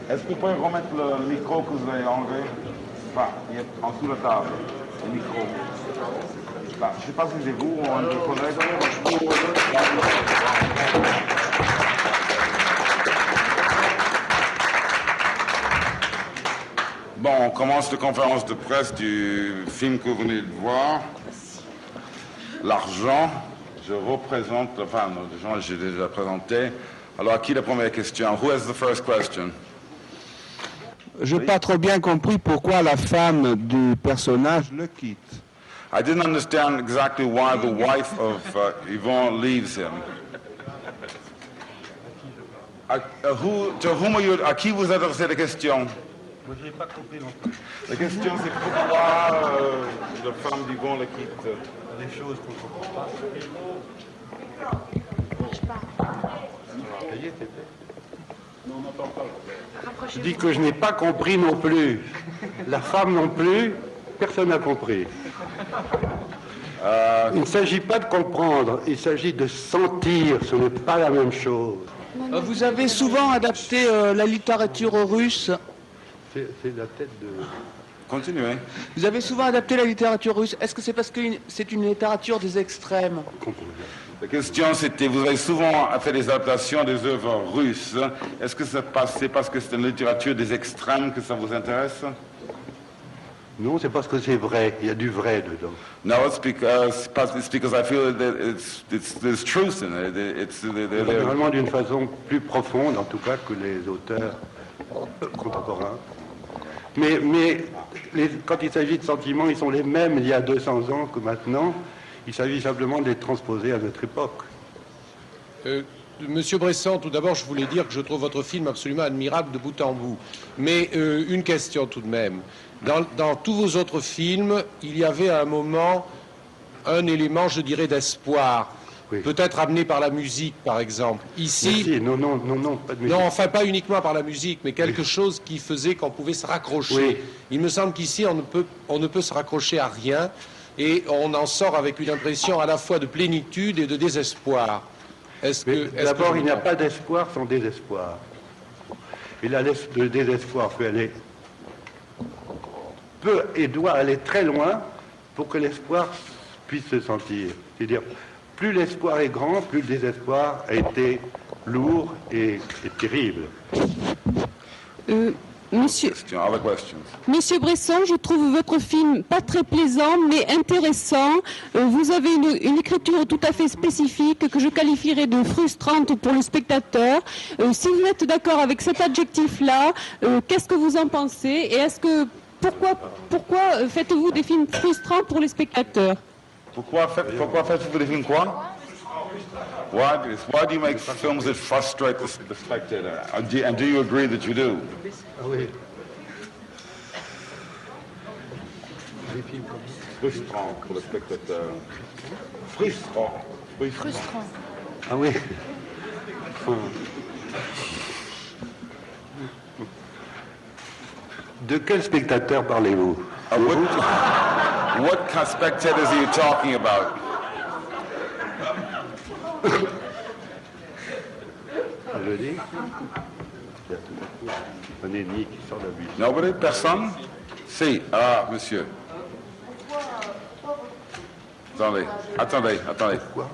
Est-ce que vous pouvez remettre le micro que vous avez enlevé? Enfin, il est en dessous de la table, le micro. Bah, je ne sais pas si c'est vous ou un de vos collègues. Bon, on commence la conférence de presse du film que vous venez de voir, L'argent. Je représente, enfin, les gens que j'ai déjà présentés. Alors, à qui la première question? Who has the first question? Je n'ai pas trop bien compris pourquoi la femme du personnage le quitte. I didn't understand exactly why the wife of Yvon leaves him. À qui vous adressez la question? Moi, je n'ai pas compris non plus. La question, c'est pourquoi la femme d'Yvon le quitte? Des choses qu'on ne comprend pas. Je dis que je n'ai pas compris non plus. La femme non plus, personne n'a compris. Il ne s'agit pas de comprendre, il s'agit de sentir, ce n'est pas la même chose. Vous avez souvent adapté la littérature russe. C'est la tête de... Continuez. Vous avez souvent adapté la littérature russe. Est-ce que c'est parce que c'est une littérature des extrêmes? La question, c'était, vous avez souvent fait des adaptations des œuvres russes. Est-ce que c'est parce que c'est une littérature des extrêmes que ça vous intéresse? Non, c'est parce que c'est vrai, il y a du vrai dedans. No, it's because I feel that there's truth in it. Vraiment d'une façon plus profonde, en tout cas, que les auteurs contemporains. Mais quand il s'agit de sentiments, ils sont les mêmes il y a 200 ans que maintenant. Il s'agit simplement de les transposer à notre époque. Monsieur Bresson, tout d'abord, je voulais dire que je trouve votre film absolument admirable de bout en bout. Mais une question tout de même. Dans tous vos autres films, il y avait à un moment un élément, je dirais, d'espoir. Oui. Peut-être amené par la musique, par exemple. Ici, merci. Non, pas de musique. Non, enfin, pas uniquement par la musique, mais quelque chose qui faisait qu'on pouvait se raccrocher. Oui. Il me semble qu'ici, on ne peut se raccrocher à rien, et on en sort avec une impression à la fois de plénitude et de désespoir. D'abord, il n'y a pas d'espoir sans désespoir. Et le désespoir peut et doit aller très loin pour que l'espoir puisse se sentir. C'est-à-dire, plus l'espoir est grand, plus le désespoir a été lourd et terrible. Monsieur Bresson, je trouve votre film pas très plaisant, mais intéressant. Vous avez une écriture tout à fait spécifique que je qualifierais de frustrante pour le spectateur. Si vous êtes d'accord avec cet adjectif-là, qu'est-ce que vous en pensez? Et pourquoi faites-vous des films frustrants pour les spectateurs? Pourquoi faites-vous des films quoi? Why do you make films that frustrate the spectator? And do you agree that you do? Oui. Frustrant pour le spectateur. Frustrant. Ah oui. De quel spectateur parlez-vous? What kind of spectators are you talking about? Je dis, un ennemi qui sort de la bûche. Nobody? Personne? Si. Ah, monsieur. Attendez. Pourquoi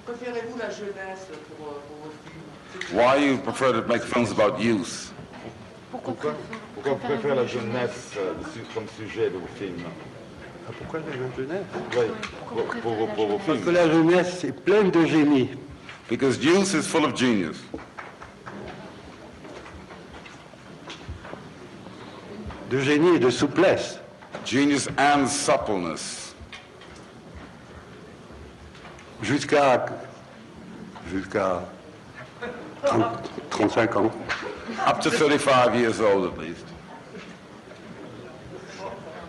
préférez-vous la jeunesse pour vos films? Why you prefer to make films about youth? Pourquoi vous préférez la jeunesse comme sujet de vos films? Pourquoi la jeunesse? Oui, pour vos films. Parce que la jeunesse est pleine de génie. Because youth is full of genius. De génie et de souplesse. Genius and suppleness. Jusqu'à 35 ans. Up to 35 years old at least.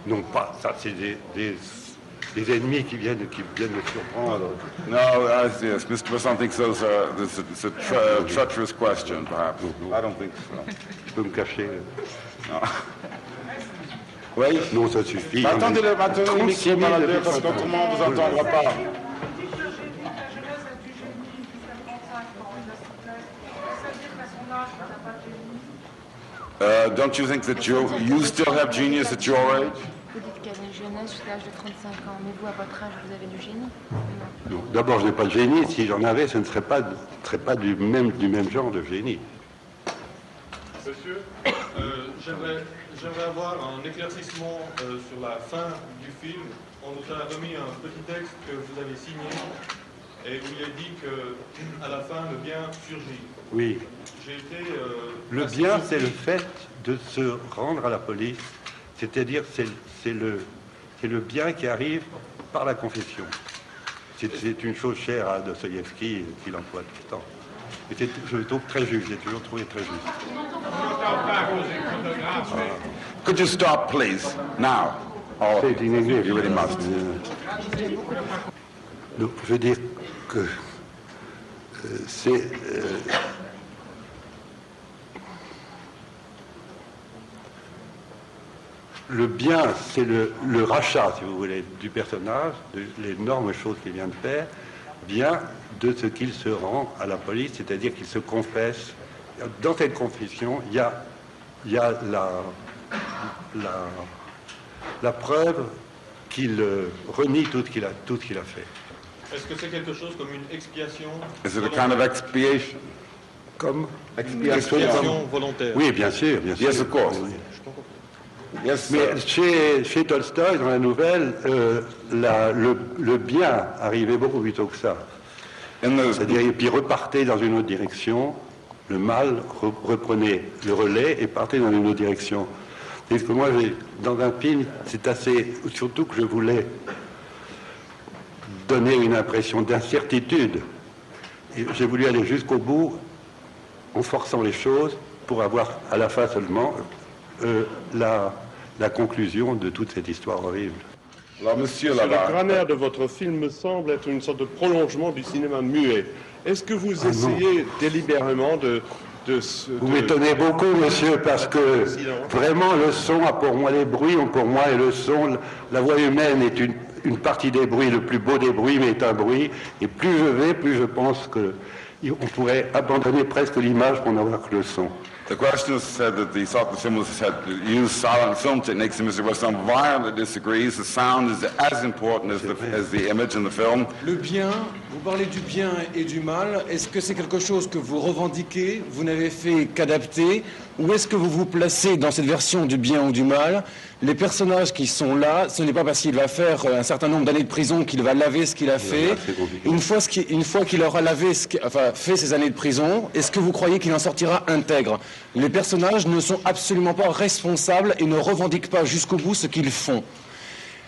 Non pas, ça c'est des ennemis qui viennent me surprendre. No, yes, Mr. Bresson thinks it's a treacherous question, perhaps. I don't think so. Je peux me cacher. No. Oui. Non, ça suffit. Attendez le micro dans la tête, parce qu'autrement on ne vous entendra pas. Don't you think that you still have genius at your age? Vous dites qu'il y a une jeunesse jusqu'à l'âge de 35 ans, mais vous, à votre âge, vous avez du génie? Non. D'abord, je n'ai pas de génie. Si j'en avais, ce ne serait pas du même genre de génie. Monsieur, j'aimerais avoir un éclaircissement sur la fin du film. On nous a remis un petit texte que vous avez signé et où il est dit qu'à la fin, le bien surgit. Oui. J'ai été... Le bien, c'est le fait de se rendre à la police, c'est-à-dire c'est le bien qui arrive par la confession. C'est une chose chère à Dostoïevski qu'il emploie tout le temps. Et je le trouve très juste, j'ai toujours trouvé très juste. Could you stop, please, now? Oh, C'est in English. you really must. Donc, je veux dire que c'est... le bien, c'est le rachat, si vous voulez, du personnage, de l'énorme chose qu'il vient de faire, vient de ce qu'il se rend à la police, c'est-à-dire qu'il se confesse. Dans cette confession, il y a la preuve qu'il renie tout ce qu'il a fait. Est-ce que c'est quelque chose comme une expiation? Is it a kind of expiation? Comme Expiation volontaire? Oui, bien sûr, bien sûr. Yes, of course. Oui. Yes, Mais chez Tolstoï, dans la nouvelle, le bien arrivait beaucoup plus tôt que ça. C'est-à-dire, et puis repartait dans une autre direction, le mal reprenait le relais et partait dans une autre direction. C'est que moi, dans un film, c'est assez... Surtout que je voulais donner une impression d'incertitude. Et j'ai voulu aller jusqu'au bout en forçant les choses pour avoir à la fin seulement la conclusion de toute cette histoire horrible. Alors, monsieur Le là-bas, grammaire de votre film me semble être une sorte de prolongement du cinéma muet. Est-ce que vous essayez délibérément Vous m'étonnez beaucoup, monsieur, parce que vraiment le son a pour moi, les bruits ont pour moi et le son, la voix humaine est une partie des bruits, le plus beau des bruits, mais est un bruit. Et plus je vais, plus je pense qu'on pourrait abandonner presque l'image pour n'avoir que le son. the questioner said that he thought the film had used silent film techniques, and Mr. Weston violently disagrees. The sound is as important as the image in the film. Le bien, vous parlez du bien et du mal. Est-ce que c'est quelque chose que vous revendiquez, vous n'avez fait qu'adapter, ou est-ce que vous vous placez dans cette version du bien ou du mal? Les personnages qui sont là, ce n'est pas parce qu'il va faire un certain nombre d'années de prison qu'il va laver ce qu'il a fait. Une fois qu'il aura fait ses années de prison, est-ce que vous croyez qu'il en sortira intègre? Les personnages ne sont absolument pas responsables et ne revendiquent pas jusqu'au bout ce qu'ils font.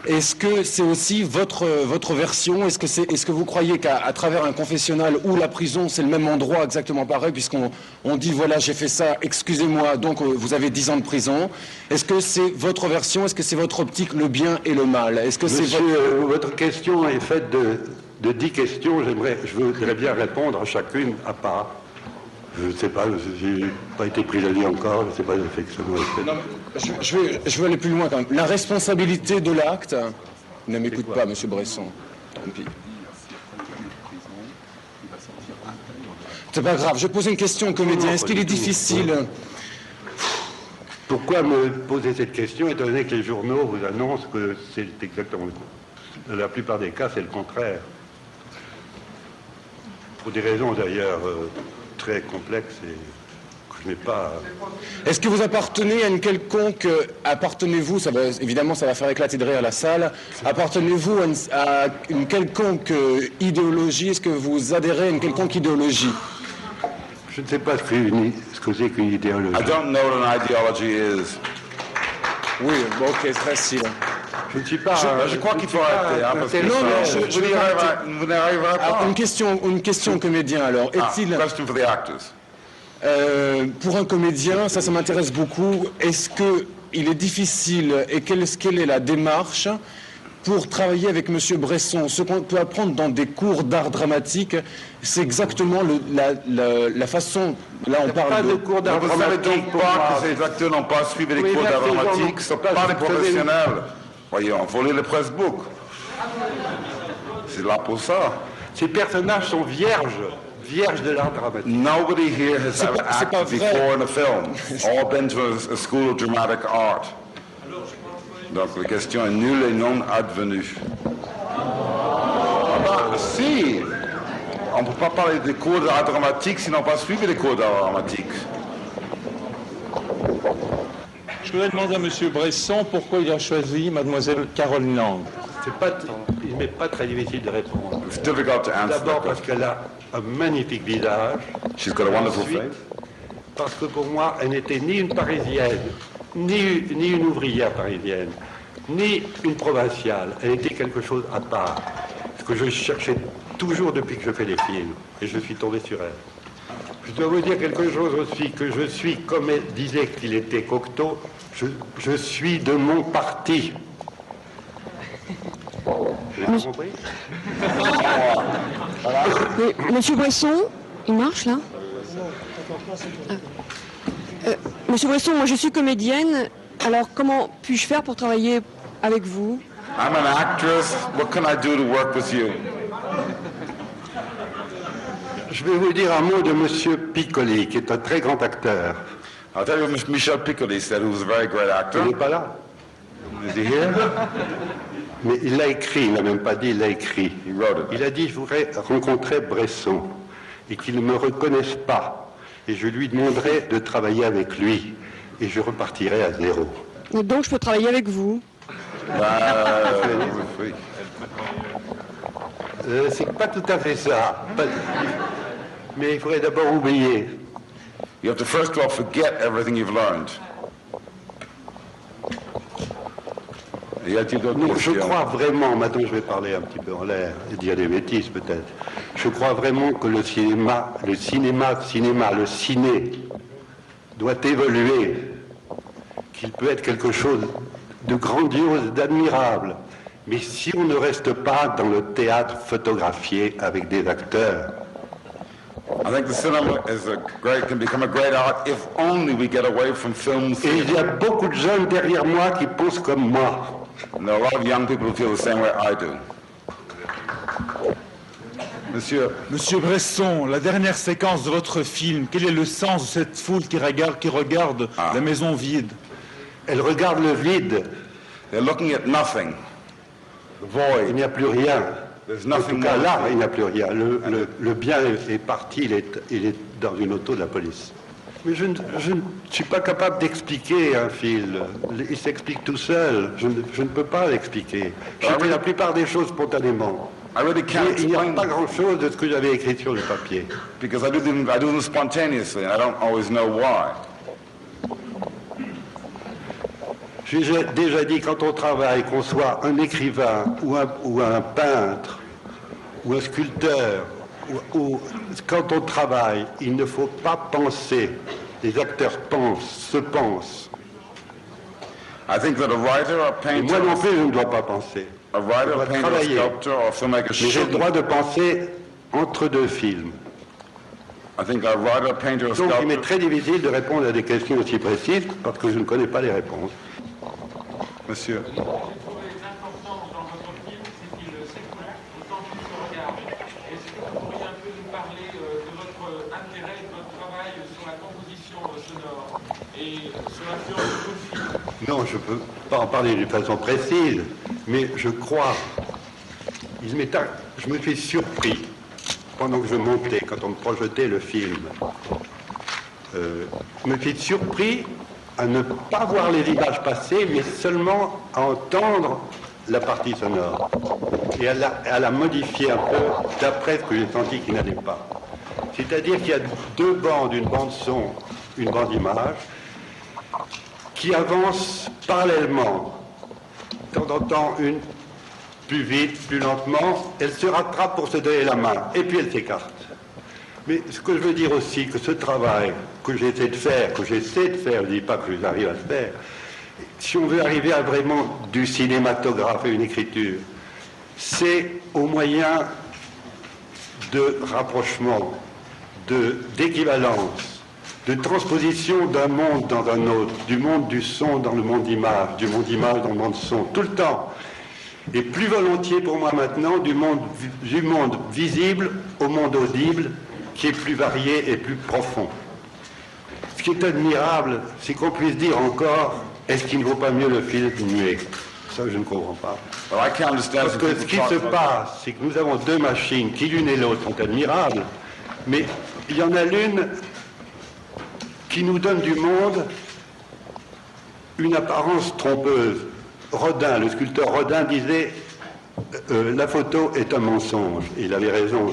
Est-ce que c'est aussi votre version? Est-ce que vous croyez qu'à travers un confessionnal ou la prison, c'est le même endroit exactement pareil, puisqu'on dit voilà, j'ai fait ça, excusez-moi, donc vous avez 10 ans de prison. Est-ce que c'est votre version? Est-ce que c'est votre optique, le bien et le mal? Est-ce que Monsieur, votre question est faite de 10 questions. Je voudrais bien répondre à chacune à part. Je ne sais pas, je n'ai pas été prisonnier encore, je ne sais pas effectivement. Je veux aller plus loin quand même. La responsabilité de l'acte... Ne m'écoute pas, monsieur Bresson. Tant pis. C'est pas grave, je pose une question au comédien. Est-ce qu'il est difficile... Pourquoi me poser cette question, étant donné que les journaux vous annoncent que c'est exactement... Dans la plupart des cas, c'est le contraire. Pour des raisons d'ailleurs très complexes et que je n'ai pas... Est-ce que vous appartenez à une quelconque... Appartenez-vous, évidemment ça va faire éclater de rire la salle, appartenez-vous à une quelconque idéologie? Est-ce que vous adhérez à une quelconque idéologie? Je ne sais pas ce que c'est qu'une idéologie. I don't know what an ideology is. Oui, bon, ok, c'est facile. Je ne suis pas... Je crois qu'il faut arrêter. Hein, parce que je vais arrêter. Vous n'arriverez pas. Une question au comédien alors. Est-il... Question for the actors. Pour un comédien, ça m'intéresse beaucoup. Est-ce qu'il est difficile et quelle est la démarche pour travailler avec M. Bresson? Ce qu'on peut apprendre dans des cours d'art dramatique, c'est exactement la façon... Là, on parle pas de cours d'art Vous ne savez dramatique donc pour pas moi. que ces acteurs n'ont pas suivi les Oui, cours là, d'art ces gens dramatique, n'ont ne sont pas- pas des vous savez- professionnels. Voyons, il faut lire les pressbooks. C'est là pour ça. Ces personnages sont vierges. vierge de l'art dramatique. Nobody here has ever c'est pas acted vrai. before in a film. All been to a school of dramatic art. Donc la question est nulle et non advenue. Ah ben, si! On ne peut pas parler des cours d'art dramatique s'ils n'ont pas suivi les cours d'art dramatique. Je voudrais demander à M. Bresson pourquoi il a choisi Mademoiselle Caroline Lang. Il n'est pas très difficile de répondre. It's difficult to answer D'abord that parce question. qu'elle a un magnifique visage. She's got a wonderful Ensuite, face. parce que pour moi, elle n'était ni une Parisienne, ni une ouvrière parisienne, ni une provinciale. Elle était quelque chose à part. Ce que je cherchais toujours depuis que je fais les films. Et je suis tombé sur elle. Je dois vous dire quelque chose aussi, que je suis, comme elle disait qu'il était Cocteau, je suis de mon parti. Vous avez compris? Monsieur Bresson, il marche là? Monsieur Bresson, moi je suis comédienne, alors comment puis-je faire pour travailler avec vous? I'm an actress. What can I do to work with you? Je vais vous dire un mot de Monsieur Piccoli, qui est un très grand acteur. I'll tell you what Michel Piccoli said, who was a very great actor. Il n'est pas là. Is he here? Mais il l'a écrit, il n'a même pas dit, il l'a écrit. He wrote it. Il a dit, je voudrais rencontrer Bresson et qu'il ne me reconnaisse pas. Et je lui demanderai de travailler avec lui. Et je repartirai à zéro. Donc je peux travailler avec vous? Oui. C'est pas tout à fait ça. Mais il faudrait d'abord oublier. You have to first of all forget everything you've learned. Y a-t-il d'autres Non, je questions? crois vraiment, maintenant je vais parler un petit peu en l'air et dire des bêtises peut-être. Je crois vraiment que le ciné doit évoluer, qu'il peut être quelque chose de grandiose, d'admirable. Mais si on ne reste pas dans le théâtre photographié avec des acteurs, I think the cinema can become a great art if only we get away from film et il y theater. a beaucoup de jeunes derrière moi qui pensent comme moi. And there are a lot of young people who feel the same way I do. Monsieur, Monsieur Bresson, la dernière séquence de votre film, quel est le sens de cette foule qui regarde la maison vide? Elle regarde le vide, they're looking at nothing. il Void. n'y a plus rien. There's En nothing tout cas, more. là, il n'y a plus rien. Le bien est parti, il est dans une auto de la police. Mais je ne suis pas capable d'expliquer un film. Il s'explique tout seul. Je ne peux pas l'expliquer. Je fais la plupart des choses spontanément. I really Mais can't il n'y a explain pas them grand-chose de ce que j'avais écrit sur le papier. because I do them spontaneously and I don't always know why. J'ai déjà dit, quand on travaille, qu'on soit un écrivain ou un peintre ou un sculpteur, ou quand on travaille, il ne faut pas penser. Les acteurs se pensent. I think that a writer, a Et painter, moi non plus, je ne dois pas penser. a writer, dois a painter, a travailler. sculptor, or a filmmaker Mais j'ai le should. droit de penser entre deux films. I think a writer, a painter, a Donc il m'est sculptor. très difficile de répondre à des questions aussi précises parce que je ne connais pas les réponses. Monsieur. Ce que je trouvais important dans votre film, c'est qu'il s'écoute autant qu'il se regarde. Est-ce que vous pourriez un peu nous parler de votre intérêt, de votre travail sur la composition sonore et sur l'influence de votre film? Non, je ne peux pas en parler d'une façon précise, mais je crois. Je me suis surpris pendant que je montais, quand on me projetait le film. Je me suis surpris à ne pas voir les images passer, mais seulement à entendre la partie sonore et à la modifier un peu d'après ce que j'ai senti qu'il n'allait pas. C'est-à-dire qu'il y a deux bandes, une bande son, une bande image, qui avancent parallèlement. De temps en temps, une plus vite, plus lentement, elle se rattrape pour se donner la main, et puis elle s'écarte. Mais ce que je veux dire aussi, que ce travail que j'essaie de faire, je ne dis pas que j'arrive à le faire, si on veut arriver à vraiment du cinématographe et une écriture, c'est au moyen de rapprochement, d'équivalence, de transposition d'un monde dans un autre, du monde du son dans le monde d'image, du monde d'image dans le monde son, tout le temps. Et plus volontiers pour moi maintenant du monde visible au monde audible qui est plus varié et plus profond. Ce qui est admirable, c'est qu'on puisse dire encore, est-ce qu'il ne vaut pas mieux le film muet? Ça, je ne comprends pas. Parce que ce qui se passe, c'est que nous avons deux machines qui, l'une et l'autre, sont admirables, mais il y en a l'une qui nous donne du monde une apparence trompeuse. Rodin, le sculpteur Rodin disait la photo est un mensonge. Et il avait raison.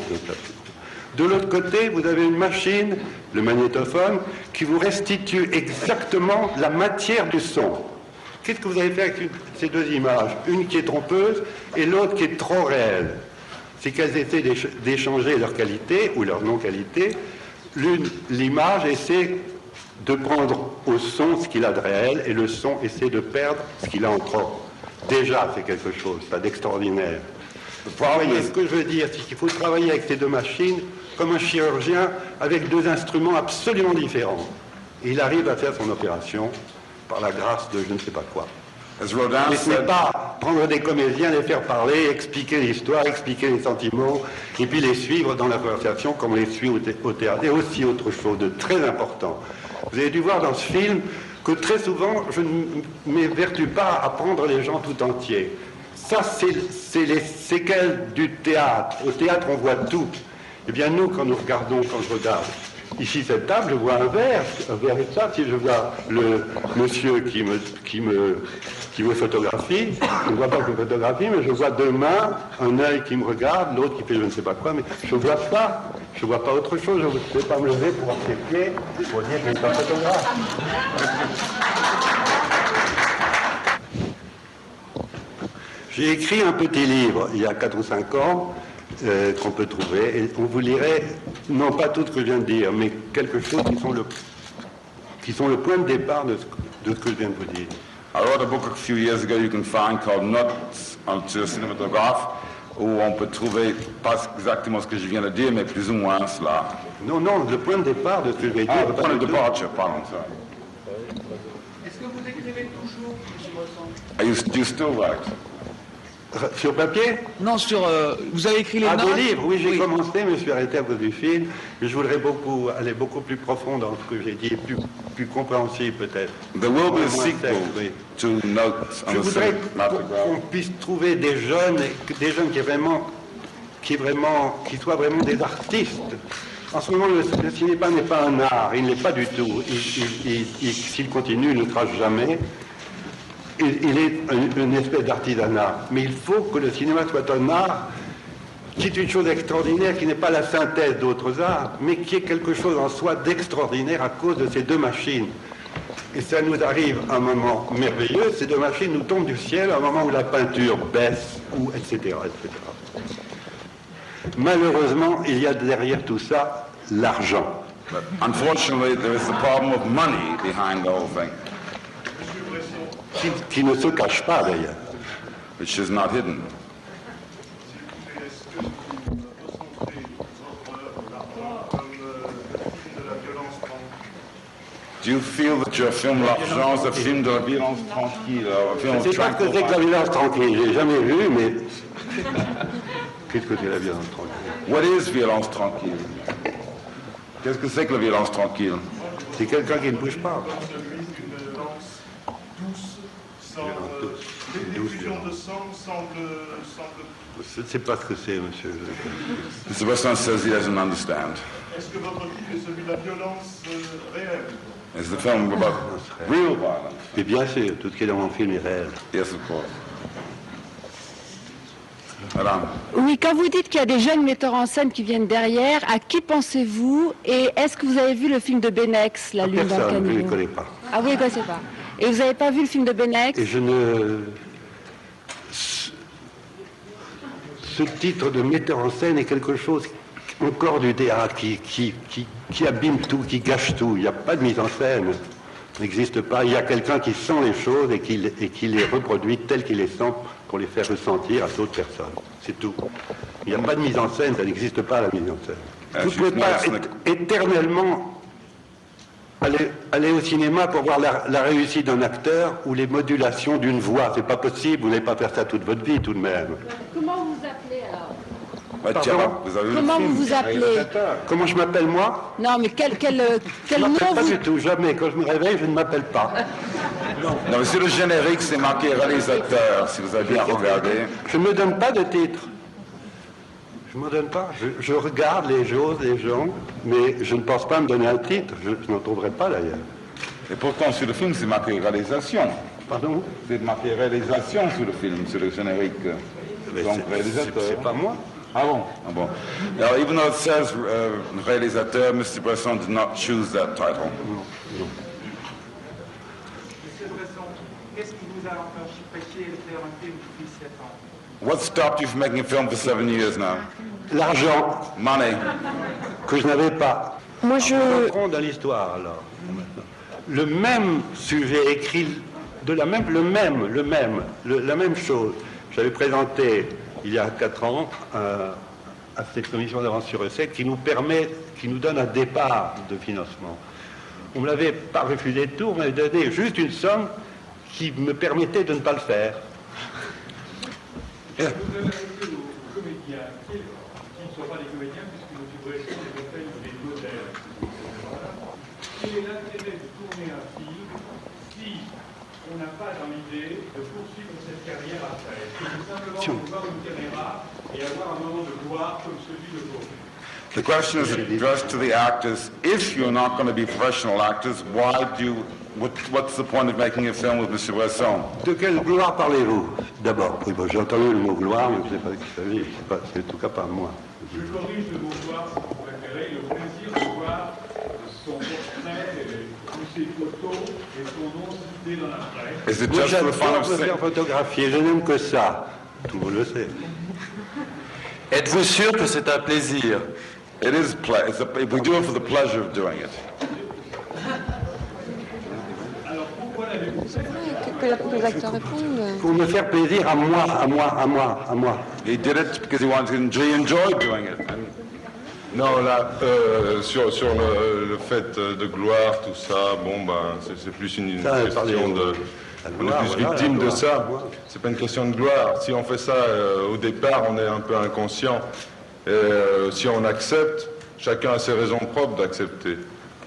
De l'autre côté, vous avez une machine, le magnétophone, qui vous restitue exactement la matière du son. Qu'est-ce que vous avez fait avec ces deux images? Une qui est trompeuse et l'autre qui est trop réelle. C'est qu'elles essaient d'échanger leur qualité ou leur non-qualité. L'image essaie de prendre au son ce qu'il a de réel et le son essaie de perdre ce qu'il a en trop. Déjà, c'est quelque chose, ça d'extraordinaire. Vous voyez, ce que je veux dire, c'est qu'il faut travailler avec ces deux machines comme un chirurgien avec deux instruments absolument différents. Et il arrive à faire son opération par la grâce de je ne sais pas quoi. Mais ce n'est pas prendre des comédiens, les faire parler, expliquer l'histoire, expliquer les sentiments, et puis les suivre dans la conversation comme on les suit au théâtre. Et aussi autre chose de très important. Vous avez dû voir dans ce film que très souvent, je ne m'évertue pas à prendre les gens tout entiers. Ça, c'est les séquelles du théâtre. Au théâtre, on voit tout. Eh bien, nous, quand nous regardons, quand je regarde ici cette table, je vois un verre et ça. Si je vois le monsieur qui me photographie, je ne vois pas que je photographie, mais je vois deux mains, un œil qui me regarde, l'autre qui fait je ne sais pas quoi, mais je vois ça. Je ne vois pas autre chose. Je ne vais pas me lever pour voir ses pieds, pour dire que je ne suis pas photographe. J'ai écrit un petit livre il y a 4 ou 5 ans qu'on peut trouver, et on vous lirait, non pas tout ce que je viens de dire, mais quelque chose qui sont le point de départ de ce que je viens de vous dire. I wrote a book a few years ago you can find called Notes to a Cinématographe, où on peut trouver pas exactement ce que je viens de dire, mais plus ou moins cela. Non, le point de départ de ce que je vais dire. Le point de departure, pardon. Est-ce que vous écrivez toujours, M. Bresson? Do you still write? Sur papier? Non, vous avez écrit les notes? Des livres, oui, j'ai commencé, mais je me suis arrêté à cause du film. Mais je voudrais aller beaucoup plus profond dans ce que j'ai dit, plus compréhensible peut-être. There will be a sequel to Notes on Je the voudrais Cinématographe. qu'on puisse trouver des jeunes qui soient vraiment des artistes. En ce moment, le cinéma n'est pas un art, il ne l'est pas du tout. S'il continue, il ne crache jamais. Il est une espèce d'artisanat. Mais il faut que le cinéma soit un art qui est une chose extraordinaire, qui n'est pas la synthèse d'autres arts, mais qui est quelque chose en soi d'extraordinaire à cause de ces deux machines. Et ça nous arrive à un moment merveilleux, ces deux machines nous tombent du ciel à un moment où la peinture baisse, etc., etc. Malheureusement, il y a derrière tout ça l'argent. Unfortunately, there is the problem of money behind the whole thing. Qui ne se cache pas d'ailleurs. Which is not hidden. Do you feel that your film L'Argent is a film de la violence tranquille? Je ne sais pas ce que c'est que la violence tranquille, je n'ai jamais vu, mais... Qu'est-ce que c'est la violence tranquille? What is violence tranquille? Qu'est-ce que c'est que la violence tranquille? C'est quelqu'un qui ne bouge pas. L'effusion de sang semble... Je ne sais pas ce que c'est, monsieur. Mr. Weston says he doesn't understand. Est-ce que votre film est celui de la violence réelle? Is the film about real violence? Et bien sûr, tout ce qui est dans mon film est réel. Yes, of course. Madame. Oui, quand vous dites qu'il y a des jeunes metteurs en scène qui viennent derrière, à qui pensez-vous? Et est-ce que vous avez vu le film de Benex, La Lune dans le Personne, je ne caniveau? les connais pas. Ah, vous ne les connaissez pas. Et vous n'avez pas vu le film de Benex? Et je ne... Ce titre de metteur en scène est quelque chose encore du théâtre qui abîme tout, qui gâche tout. Il n'y a pas de mise en scène. Ça n'existe pas. Il y a quelqu'un qui sent les choses et qui les reproduit telles qu'il les sent pour les faire ressentir à d'autres personnes. C'est tout. Il n'y a pas de mise en scène, ça n'existe pas la mise en scène. Vous ne pouvez pas éternellement aller au cinéma pour voir la réussite d'un acteur ou les modulations d'une voix. C'est pas possible, vous n'allez pas faire ça toute votre vie tout de même. Comment vous appelez alors? Comment vous vous appelez? Comment je m'appelle moi? Non, mais quel Je ne nom m'appelle pas vous... du tout, jamais. Quand je me réveille, je ne m'appelle pas. Non, mais sur le générique, c'est marqué réalisateur, si vous avez bien regardé. Je ne me donne pas de titre. Je ne me donne pas. Je regarde les choses, les gens, mais je ne pense pas me donner un titre. Je n'en trouverai pas d'ailleurs. Et pourtant, sur le film, c'est marqué réalisation. Pardon? C'est marqué réalisation sur le film, sur le générique. Donc, réalisateur. C'est pas moi. Ah bon? Ah bon. Now, even though it says réalisateur, Mr. Bresson did not choose that title. Monsieur Bresson, qu'est-ce qui vous a empêché de faire un film depuis 7 ans? What stopped you from making a film for 7 years now? L'argent. Money. Que je n'avais pas. Moi, je... Rentrons dans l'histoire, alors. Le même sujet écrit, la même chose. J'avais présenté, il y a 4 ans, à cette commission d'avance sur recette qui nous donne un départ de financement. On ne me l'avait pas refusé de tout, on m'avait donné juste une somme qui me permettait de ne pas le faire. Vous avez été aux comédiens qui ne sont pas des comédiens, puisque M. Bresson les appelle des modèles. Quel est l'intérêt de tourner un film si on n'a pas dans l'idée de poursuivre cette carrière après? C'est simplement pouvoir une caméra et avoir un moment de gloire comme celui d'aujourd'hui. The question is addressed to the actors. If you're not going to be professional actors, what's the point of making a film with Mr. Bresson? De quelle gloire parlez-vous? D'abord, oui, bon, j'ai entendu le mot gloire, mais je ne sais pas de qui il s'agit. C'est en tout cas pas moi. Je corrige le mot gloire, si vous préférez, le plaisir de voir son portrait, tous ses photos et son nom cité dans la presse. Is it just for the fun of me faire photographier, je n'aime que ça. Tout le monde le sait. Êtes-vous sûr que c'est un plaisir? It is we do it for the pleasure of doing it. Que les acteurs répondent. Pour me faire plaisir à moi. He did it because he wanted to enjoy doing it. Non, là, sur le fait de gloire, tout ça, bon, ben, c'est plus une question de... On est plus victime de ça. C'est pas une question de gloire. Si on fait ça au départ, on est un peu inconscient. Et si on accepte, chacun a ses raisons propres d'accepter.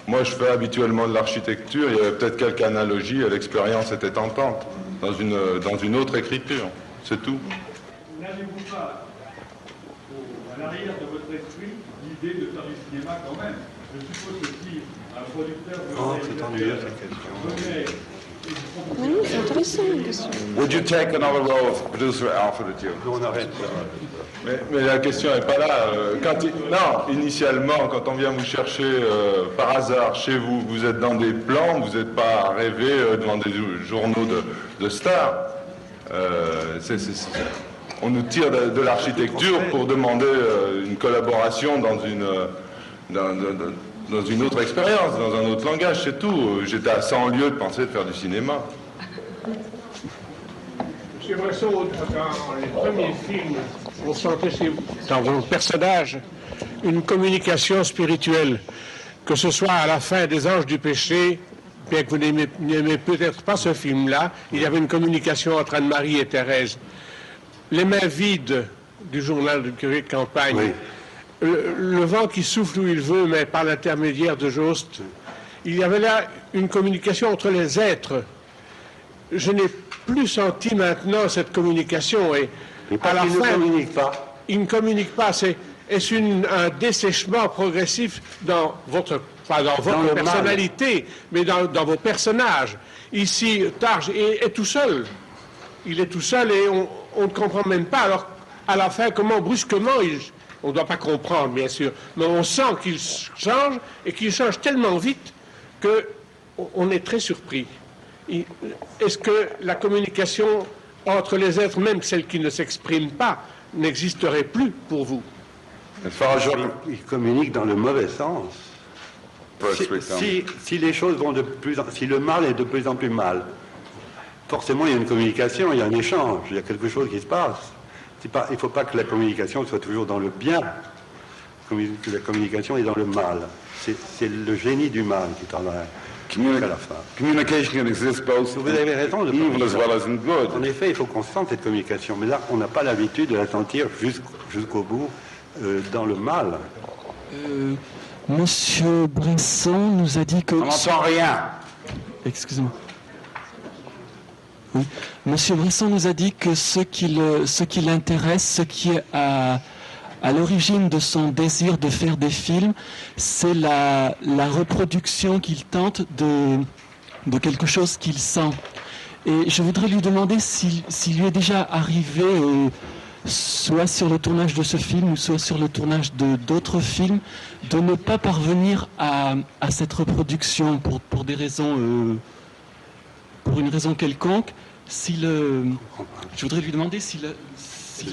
Moi, je fais habituellement de l'architecture. Il y avait peut-être quelques analogies. L'expérience était tentante dans une autre écriture. C'est tout. N'avez-vous pas, à l'arrière de votre esprit, l'idée de faire du cinéma quand même? Je suppose que si un producteur... Oh, c'est ennuyeux cette question. Mais non, c'est intéressant, la question. Would you take another role if producer Alfred at you? On arrête. Mais la question n'est pas là. Non, initialement, quand on vient vous chercher par hasard chez vous, vous êtes dans des plans, vous n'êtes pas rêvé devant des journaux de stars. On nous tire de l'architecture pour demander une collaboration dans une autre expérience, dans un autre langage, c'est tout. J'étais à 100 lieues de penser de faire du cinéma. Monsieur Bresson, dans les premiers films, on sentait dans vos personnages une communication spirituelle, que ce soit à la fin des Anges du péché, bien que vous n'aimez peut-être pas ce film-là, il y avait une communication entre Anne-Marie et Thérèse. Les mains vides du journal du curé de campagne, oui. Le vent qui souffle où il veut, mais par l'intermédiaire de Jost, il y avait là une communication entre les êtres. Je n'ai plus senti maintenant cette communication et à la fin, il ne communique pas. Est-ce un dessèchement progressif dans votre, pas dans votre personnalité, mais dans vos personnages? Ici, Targe est tout seul. Il est tout seul et on ne comprend même pas. Alors, à la fin, comment brusquement, on ne doit pas comprendre, bien sûr, mais on sent qu'il change et qu'il change tellement vite qu'on est très surpris. Est-ce que la communication entre les êtres, même celles qui ne s'expriment pas, n'existerait plus pour vous? Il communique dans le mauvais sens. Si les choses vont si le mal est de plus en plus mal, forcément il y a une communication, il y a un échange, il y a quelque chose qui se passe. Il ne faut pas que la communication soit toujours dans le bien, que la communication est dans le mal. C'est le génie du mal qui travaille. À la fin. Communication can exist both vous avez raison de evil as well as in good. En effet, il faut qu'on sente cette communication, mais là, on n'a pas l'habitude de la sentir jusqu'au bout. dans le mal. Monsieur Bresson nous a dit que... On n'entend rien. Excusez-moi. Oui. Monsieur Bresson nous a dit que ce qui l'intéresse, ce qui est à l'origine de son désir de faire des films, c'est la reproduction qu'il tente de quelque chose qu'il sent. Et je voudrais lui demander s'il lui est déjà arrivé, soit sur le tournage de ce film, ou soit sur le tournage d'autres films, de ne pas parvenir à cette reproduction pour des raisons, pour une raison quelconque. Je voudrais lui demander s'il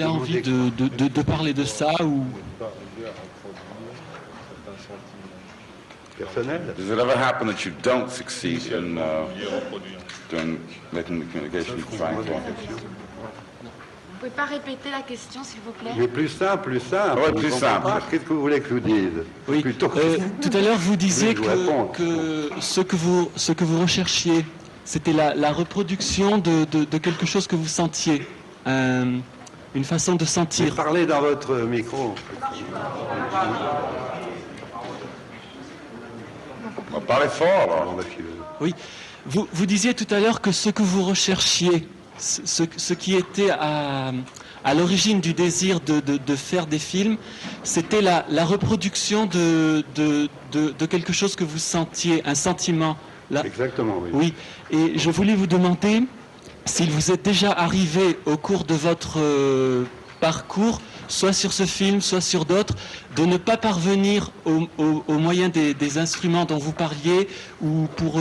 a envie de parler de ça ou... Personnel. Does it ever happen that you don't succeed in making the communication you're trying to? Vous pouvez pas répéter la question, s'il vous plaît? Mais plus simple, plus simple. Ouais, plus simple. Qu'est-ce que vous voulez que je vous dise? Oui. Plutôt Tout à l'heure, vous disiez que ce que vous recherchiez, c'était la reproduction de quelque chose que vous sentiez, une façon de sentir. Vous parlez dans votre micro. On va parler fort, alors. Oui. Vous disiez tout à l'heure que ce que vous recherchiez, ce qui était à l'origine du désir de faire des films, c'était la reproduction de quelque chose que vous sentiez, un sentiment. Exactement, oui. Oui. Et je voulais vous demander s'il vous est déjà arrivé au cours de votre parcours, soit sur ce film, soit sur d'autres, de ne pas parvenir au moyen des instruments dont vous parliez ou pour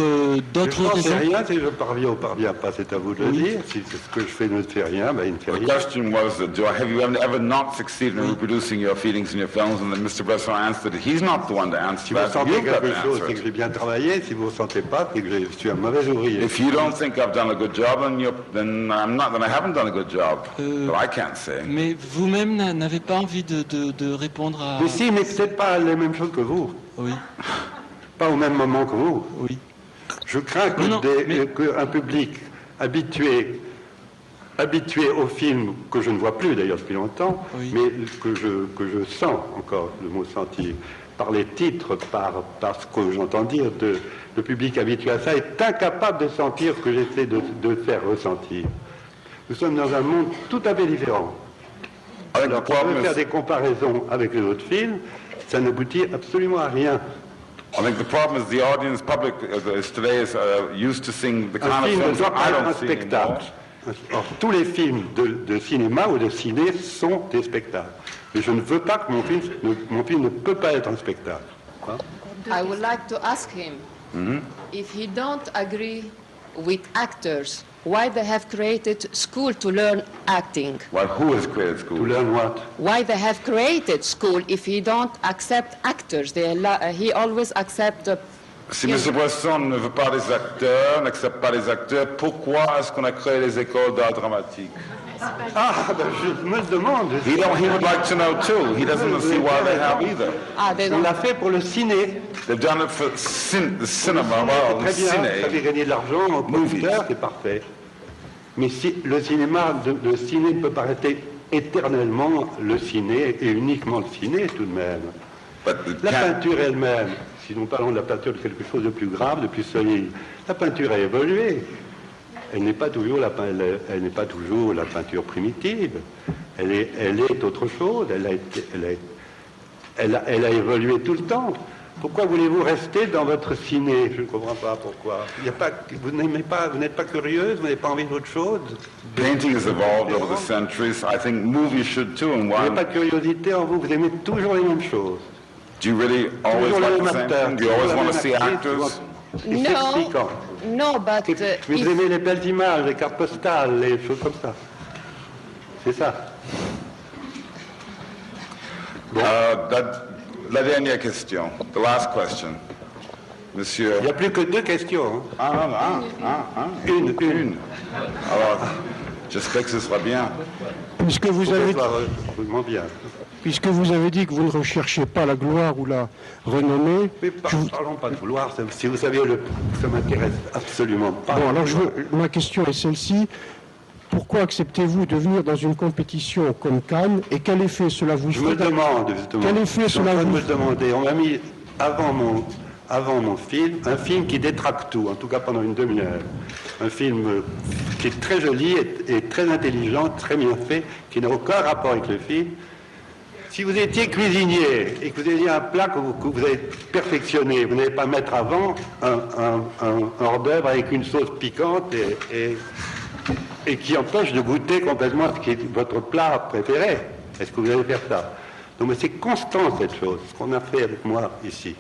d'autres raisons. Je ne sais rien si je parviens ou parviens pas, c'est à vous de le dire. Si ce que je fais ne fait rien, ben il ne fait rien. The question was, have you ever not succeeded in reproducing your feelings in your films? And then Mr. Bresson answered, he's not the one to answer Si vous that. sentez You've got quelque to chose, answer c'est it. que j'ai bien travaillé. Si vous ne sentez pas, c'est que je suis un mauvais ouvrier. If you don't think I've done a good job, then I haven't done a good job. But I can't say. Mais vous-même n'avez pas envie de répondre à... Mais si, mais peut-être pas les mêmes choses que vous. Oui. Pas au même moment que vous. Oui. Je crains qu'un public habitué au film, que je ne vois plus d'ailleurs depuis longtemps, mais que je sens encore, le mot sentir, par les titres, par ce que j'entends dire, le public habitué à ça est incapable de sentir ce que j'essaie de faire ressentir. Nous sommes dans un monde tout à fait différent. Alors, pour faire des comparaisons avec les autres films, ça n'aboutit absolument à rien. I think the problem is the audience public today is used to seeing the kind of films that I don't see anymore. Or, tous les films de cinéma ou de ciné sont des spectacles. Mais je ne veux pas que mon film ne peut pas être un spectacle. Hein? I would like to ask him if he don't agree with actors, why they have created school to learn acting? Well, who has created school? To learn what? Why they have created school if he don't accept actors? He always accept. Si M. Bresson ne veut pas des acteurs, n'accepte pas les acteurs, pourquoi est-ce qu'on a créé les écoles d'art dramatique? Ah, ben je me le demande. He would like to know too. He doesn't see why they have either. On l'a fait pour le ciné. They've done it for the cinema. Well, très bien, ça fait gagner de l'argent aux producteurs, c'est parfait. Mais si le cinéma, le ciné ne peut pas rester éternellement le ciné et uniquement le ciné tout de même. La peinture elle-même, si nous parlons de la peinture de quelque chose de plus grave, de plus solide, la peinture a évolué. Elle n'est pas toujours la peinture primitive. Elle est autre chose. Elle a évolué tout le temps. Pourquoi voulez-vous rester dans votre ciné? Je ne comprends pas pourquoi. Vous n'aimez pas, vous n'êtes pas curieuse, vous n'avez pas envie d'autre chose? Painting has evolved over the centuries. I think movies should too. And Vous n'avez pas de curiosité en vous, vous aimez toujours les mêmes choses. Do you really always like the same thing? Do you always want to see actors? No, but mais vous aimez les belles images, les cartes postales, les choses comme ça. C'est ça. Bon. La dernière question, the last question. Monsieur... Il n'y a plus que 2 questions. Hein? Une. Alors, j'espère que ce sera bien. Puisque vous avez... bien. Puisque vous avez dit que vous ne recherchez pas la gloire ou la renommée... Mais parlons pas de gloire, si vous savez, ça m'intéresse absolument pas. Bon, alors ma question est celle-ci. pourquoi acceptez-vous de venir dans une compétition comme Cannes et quel effet cela vous fait? Je me demande, justement. Quel effet cela vous me demander. On m'a mis avant mon film, un film qui détraque tout, en tout cas pendant une demi-heure. Un film qui est très joli et très intelligent, très bien fait, qui n'a aucun rapport avec le film. Si vous étiez cuisinier et que vous aviez un plat que vous avez perfectionné, vous n'allez pas mettre avant un hors-d'œuvre avec une sauce piquante et qui empêche de goûter complètement ce qui est votre plat préféré. Est-ce que vous allez faire ça? Donc mais c'est constant cette chose, ce qu'on a fait avec moi ici.